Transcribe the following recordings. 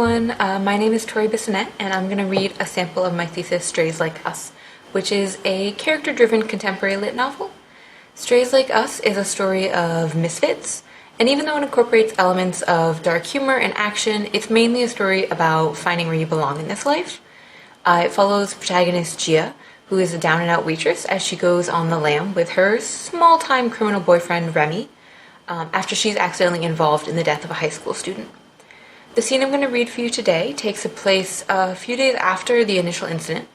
everyone, my name is Tori Bissonette and I'm going to read a sample of my thesis, Strays Like Us, which is a character-driven contemporary lit novel. Strays Like Us is a story of misfits, and even though it incorporates elements of dark humor and action, it's mainly a story about finding where you belong in this life. It follows protagonist Gia, who is a down-and-out waitress, as she goes on the lam with her small-time criminal boyfriend Remy, after she's accidentally involved in the death of a high school student. The scene I'm going to read for you today takes place a few days after the initial incident.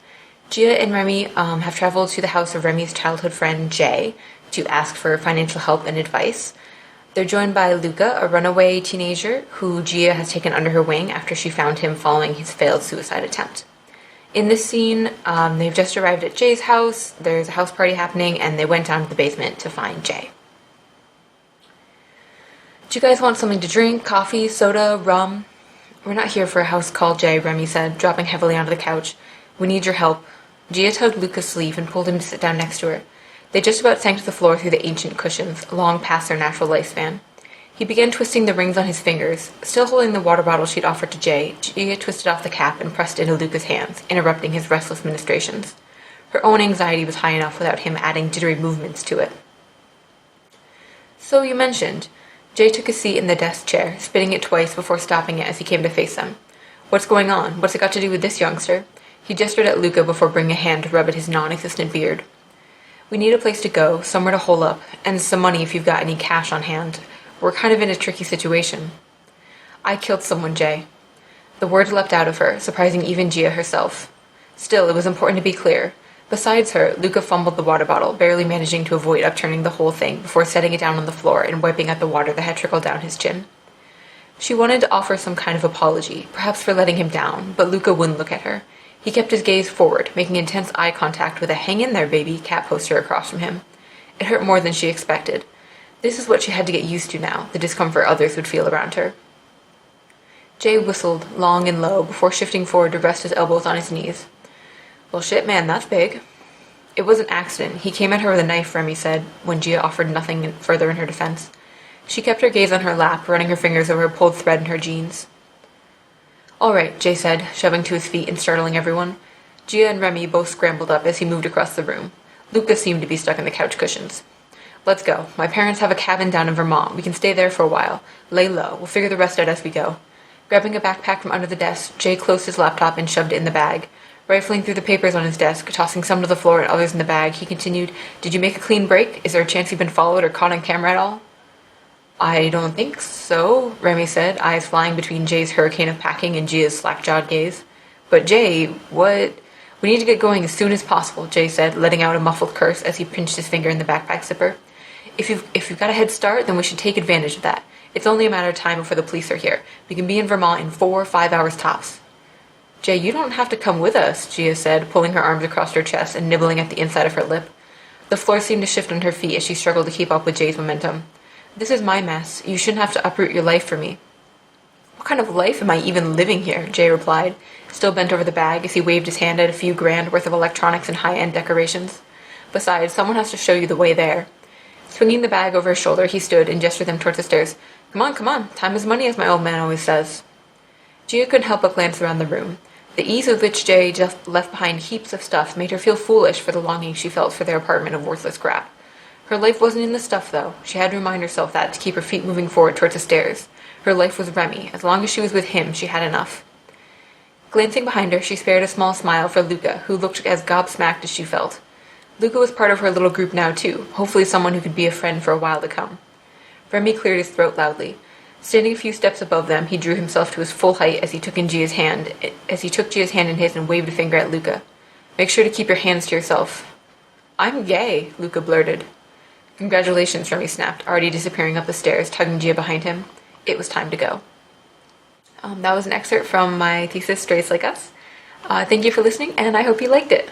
Gia and Remy have traveled to the house of Remy's childhood friend Jay to ask for financial help and advice. They're joined by Luca, a runaway teenager who Gia has taken under her wing after she found him following his failed suicide attempt. In this scene, they've just arrived at Jay's house, there's a house party happening, and they went down to the basement to find Jay. Do you guys want something to drink? Coffee? Soda? Rum? We're not here for a house call, Jay, Remy said, dropping heavily onto the couch. We need your help. Gia tugged Luca's sleeve and pulled him to sit down next to her. They just about sank to the floor through the ancient cushions, long past their natural lifespan. He began twisting the rings on his fingers. Still holding the water bottle she'd offered to Jay, Gia twisted off the cap and pressed it into Luca's hands, interrupting his restless ministrations. Her own anxiety was high enough without him adding jittery movements to it. So you mentioned... Jay took a seat in the desk chair, spinning it twice before stopping it as he came to face them. What's going on? What's it got to do with this youngster? He gestured at Luca before bringing a hand to rub at his non-existent beard. We need a place to go, somewhere to hole up, and some money if you've got any cash on hand. We're kind of in a tricky situation. I killed someone, Jay. The words leapt out of her, surprising even Gia herself. Still, it was important to be clear. Besides her, Luca fumbled the water bottle, barely managing to avoid upturning the whole thing before setting it down on the floor and wiping out the water that had trickled down his chin. She wanted to offer some kind of apology, perhaps for letting him down, but Luca wouldn't look at her. He kept his gaze forward, making intense eye contact with a "Hang in there, baby" cat poster across from him. It hurt more than she expected. This is what she had to get used to now, the discomfort others would feel around her. Jay whistled, long and low, before shifting forward to rest his elbows on his knees. Well, shit, man, that's big. It was an accident. He came at her with a knife, Remy said, when Gia offered nothing further in her defense. She kept her gaze on her lap, running her fingers over a pulled thread in her jeans. All right, Jay said, shoving to his feet and startling everyone. Gia and Remy both scrambled up as he moved across the room. Luca seemed to be stuck in the couch cushions. Let's go. My parents have a cabin down in Vermont. We can stay there for a while. Lay low. We'll figure the rest out as we go. Grabbing a backpack from under the desk, Jay closed his laptop and shoved it in the bag. Rifling through the papers on his desk, tossing some to the floor and others in the bag, he continued, Did you make a clean break? Is there a chance you've been followed or caught on camera at all? I don't think so, Remy said, eyes flying between Jay's hurricane of packing and Gia's slack-jawed gaze. But Jay, what? We need to get going as soon as possible, Jay said, letting out a muffled curse as he pinched his finger in the backpack zipper. If you've got a head start, then we should take advantage of that. It's only a matter of time before the police are here. We can be in Vermont in 4 or 5 hours tops. Jay, you don't have to come with us, Gia said, pulling her arms across her chest and nibbling at the inside of her lip. The floor seemed to shift on her feet as she struggled to keep up with Jay's momentum. This is my mess. You shouldn't have to uproot your life for me. What kind of life am I even living here? Jay replied, still bent over the bag as he waved his hand at a few grand worth of electronics and high-end decorations. Besides, someone has to show you the way there. Swinging the bag over his shoulder, he stood and gestured them towards the stairs. Come on. Time is money, as my old man always says. Gia couldn't help but glance around the room. The ease with which Jay just left behind heaps of stuff made her feel foolish for the longing she felt for their apartment of worthless crap. Her life wasn't in the stuff, though. She had to remind herself that to keep her feet moving forward towards the stairs. Her life was Remy. As long as she was with him, she had enough. Glancing behind her, she spared a small smile for Luca, who looked as gobsmacked as she felt. Luca was part of her little group now, too, hopefully someone who could be a friend for a while to come. Remy cleared his throat loudly. Standing a few steps above them, he drew himself to his full height as he took Gia's hand in his and waved a finger at Luca. Make sure to keep your hands to yourself. I'm gay, Luca blurted. Congratulations, Remy snapped, already disappearing up the stairs, tugging Gia behind him. It was time to go. That was an excerpt from my thesis, Strays Like Us. Thank you for listening, and I hope you liked it.